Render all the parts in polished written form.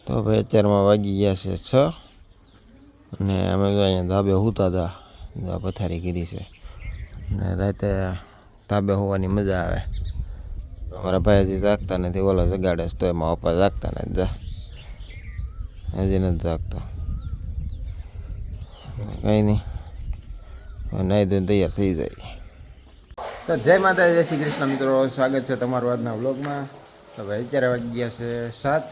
તો ભાઈ અત્યારમાં વાગી ગયા છે 6 અને અમે તો અહીંયા ધાબે સૂતા હતા પથારી કીધી છે ને રાતે ધાબે હોવાની મજા આવે અમારા ભાઈ હજી જાગતા નથી ઓલા જગાડે તો એમાં પપ્પા જાગતા નથી જા હજી નથી જાગતો કંઈ નહીં નાહી ધોઈને તૈયાર થઈ જાય તો જય માતા જય શ્રી કૃષ્ણ મિત્રો સ્વાગત છે તમારું આજના વ્લોગમાં તો ભાઈ અત્યારે વાગી ગયા છે 7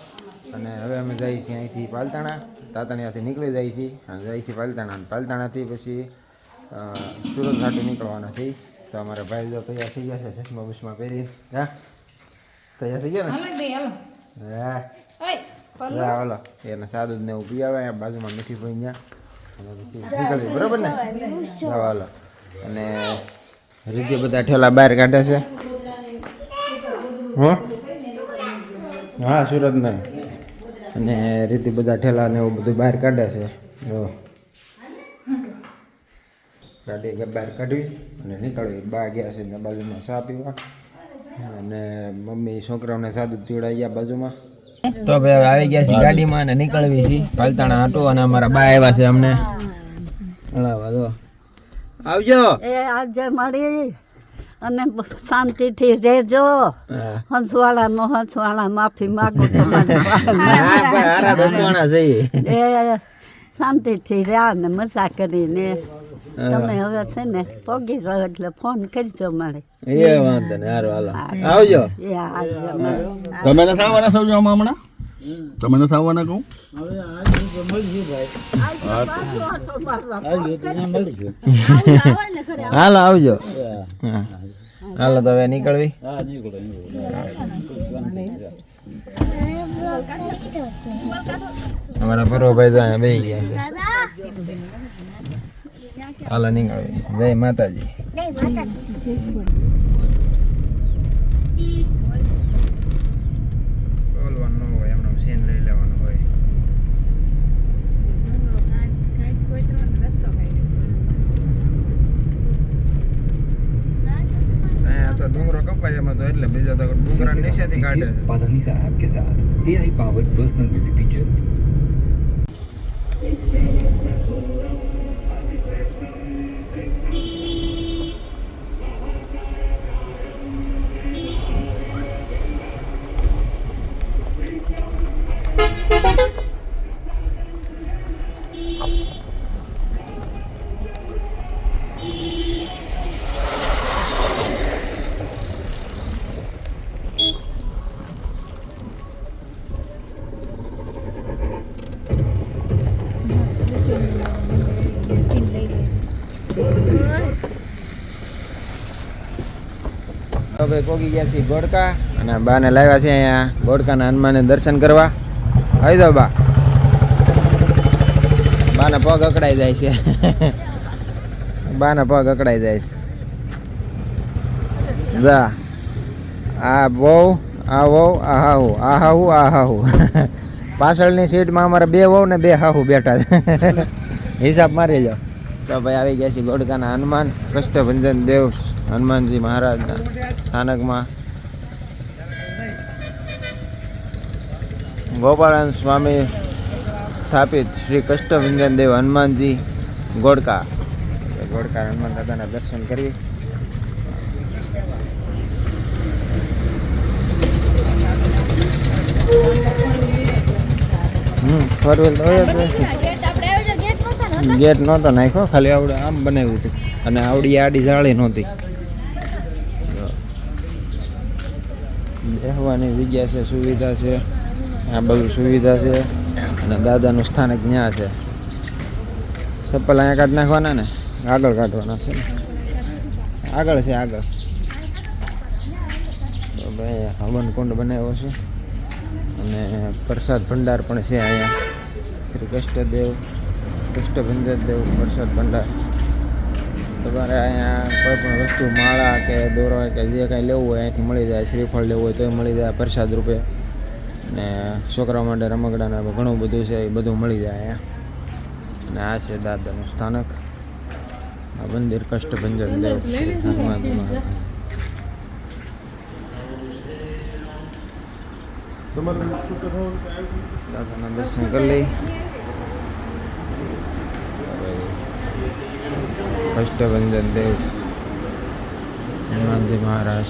અને હવે અમે જઈએ છીએ અહીંથી પાલતાણા તાતણિયાથી નીકળી જઈએ છીએ અને જઈએ છીએ પાલતાણા અને પાલતાણાથી પછી સુરત ઘાટે નીકળવાના છીએ તો અમારા ભાઈ જો તૈયાર થઈ ગયા છે ચશ્મા બસમાં પહેરી હા તૈયાર થઈ ગયા ને હા ઓલો એને સાદું ને એવું પી આવે અહીંયા બાજુમાં મીઠી પડી ગયા અને પછી નીકળવી બરાબર ને હાલો અને રીતે બધા ઠેલા બહાર કાઢે છે હા સુરતમાં અને રીતે બધા ઠેલા ને એવું બધું બહાર કાઢે છે ગાડી બહાર કાઢવી અને નીકળવી બા ગયા છે ને બાજુમાં ચા પીવા અને મમ્મી છોકરાઓને સાદું પીવડાવી ગયા બાજુમાં તો ભાઈ આવી ગયા છે ગાડીમાં અને નીકળવી છે પાલતાણા આટો અને અમારા બા આવ્યા છે અમને હળાવા દો આવજો એ આજે મળી અને શાંતિથી રહેજો હંસવાળા માફી માગું એ શાંતિથી રહ્યા ને મજા કરીને તમે હવે છે ને પોગી જાવ એટલે ફોન કરજો મારે એ વાંધો ને હારો હાલો આવજો એ આજે તમે નથી આવવાના સૌ હમણાં તમે નથી આવવાના કહું હાલો આવજો હાલો તો હવે નીકળવી અમારા પરોભાઈ તો અહીંયા બેસી ગયા છે હાલો નીકળવી જય માતાજી બોલવાનું ન હોય એમનો સીન લઈ લેવાનું હોય तो डूंगरो कपाय में तो એટલે બીજા તો ડુંગરા નીચેથી કાઢે છે पाधानीसा ऐप के साथ AI powered personal music teacher હવે પોગી ગયા છીએ ગોડકા અને બાને લાવ્યા છે અહીંયા ગોડકાના હનુમાનને દર્શન કરવા આવી જાઓ બા બાના પગ અકડાઈ જાય છે બાના પગ અકડાઈ જાય છે જા આ બહુ આ વહુ આ હાહુ આ હાહુ આ હાહુ પાછળની સીટમાં અમારા 2 વહુ ને 2 હાહુ બેઠા છે હિસાબ મારી લો તો ભાઈ આવી ગયા છે ગોડકાના હનુમાન કષ્ટભંજન દેવ હનુમાનજી મહારાજના સ્થાનકમાં ગોપાળાન સ્વામી સ્થાપિત શ્રી કષ્ટભંજન દેવ હનુમાનજી ગોડકા હનુમાન દાદાના દર્શન કરી ગેટ નહોતો નાખ્યો ખાલી આવડે આમ બનાવ્યું હતું અને આવડી આડી જાળી નહોતી બેસવાની જગ્યા છે સુવિધા છે આ બધું સુવિધા છે અને દાદાનું સ્થાનક ત્યાં છે ચપ્પલ અહીંયા કાઢી નાખવાના ને આગળ કાઢવાના છે આગળ છે આગળ તો ભાઈ હવન કુંડ બનાવ્યો છે અને પ્રસાદ ભંડાર પણ છે અહીંયા શ્રી કષ્ટભંજન દેવ પ્રસાદ ભંડાર તમારે અહીંયા કોઈ પણ વસ્તુ માળા કે દોરો કે જે કાંઈ લેવું હોય અહીંથી મળી જાય શ્રીફળ લેવું હોય તો મળી જાય પ્રસાદ રૂપે ને છોકરાઓ માટે રમકડાને ઘણું બધું છે એ બધું મળી જાય અહીંયા અને આ છે દાદાનું સ્થાનક આ મંદિર કષ્ટભંજન દેવ હનુમાનજી મહારાજ દાદાના દર્શન કરી લઈ. કષ્ટભંજન દેવ હનુમાનજી મહારાજ.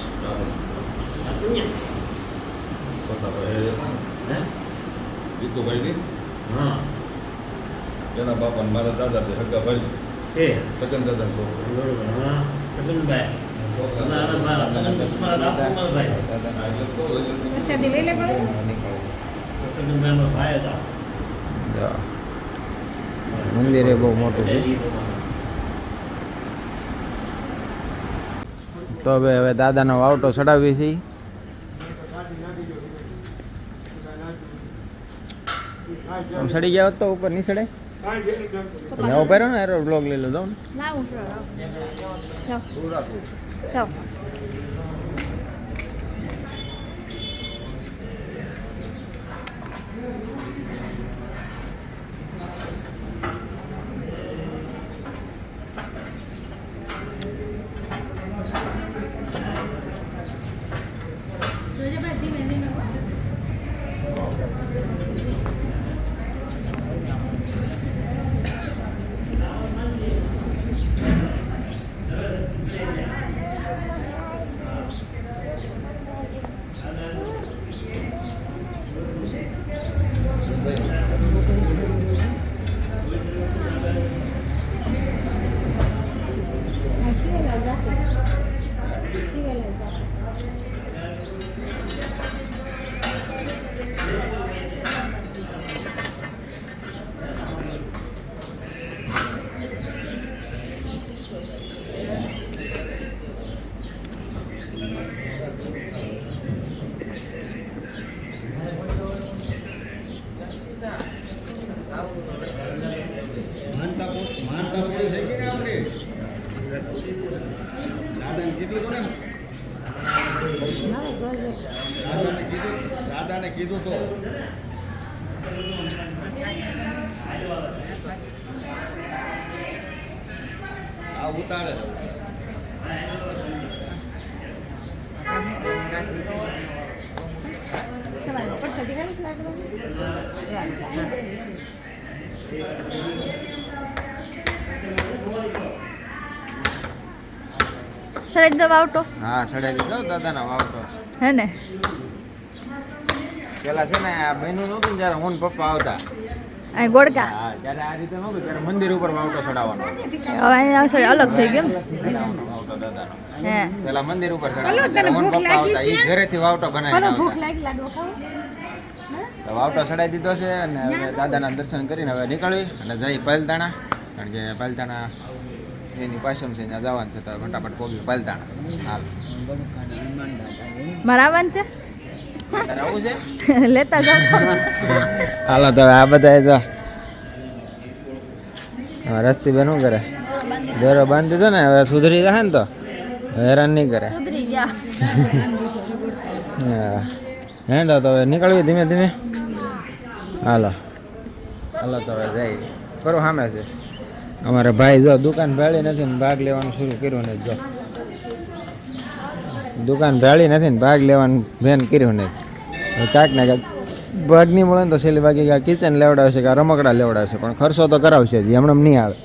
એના બાપા મારા દાદા છે હગા ભાઈ સગન દાદા મંદિર એ બહુ મોટું છે. તો હવે દાદાનો વાવટો ચડાવી છે. આમ સડી ગયા હોત તો ઉપર નહીં સડે. નવો પહેરો ને એરો બ્લોગ લઈ લો જાઉં ને. દાદાને કીધું તો આ ઉતારે સળેજ દો વાવટો. હા સડાઈ દીધો દાદાનો વાવટો. હે ને પેલા છે ને આ બહેનું નહોતું ને જ્યારે હું ને પપ્પા આવતા. આ ગોળકા હા ત્યારે આ રીતે નહોતું ત્યારે મંદિર ઉપર વાવટો ચડાવવાનો. હવે અહીંયા સળે અલગ થઈ ગયું એમ. ચડાવવાનો વાવટો દાદાનો. હે પેલા મંદિર ઉપર ચડાવવાનો જ્યારે હું ને પપ્પા આવતા એ ઘરેથી વાવટો બનાવીને આવતા. તો વાવટો ચડાવી દીધો છે અને હવે દાદાના દર્શન કરીને હવે નીકળવી અને જઈ પાલતાણા. કારણ કે પાલતાણા એની પાછળ છે ત્યાં જવાનું છે તો ફટાફટ પહોંચી પાલતાણા. હાલ મારા આવવાનું છે તારે આવું છે. લેતા જાઓ. હાલો તો હવે આ બધા જો રસ્તી બેન શું કરે દોરો બાંધી દીધો ને હવે સુધરી જશે ને તો હેરાન નહીં કરે. સુધરી ગયા. હા હે તો હવે નીકળવી ધીમે ધીમે. હાલો હાલો તો હવે જઈ કરો સામે છે અમારે ભાઈ જો દુકાન ભેળી નથી ને ભાગ લેવાનું શરૂ કર્યું ને જો દુકાન ભેળી નથી ને ભાગ લેવાનું બેન કર્યું નથી. કાંઈક ને કાંઈક ભાગ નહીં મળે ને તો છેલ્લી ભાગે કિચન લેવડાવશે કે રમકડા લેવડાવશે પણ ખર્ચો તો કરાવશે જ હમણાં નહીં આવે.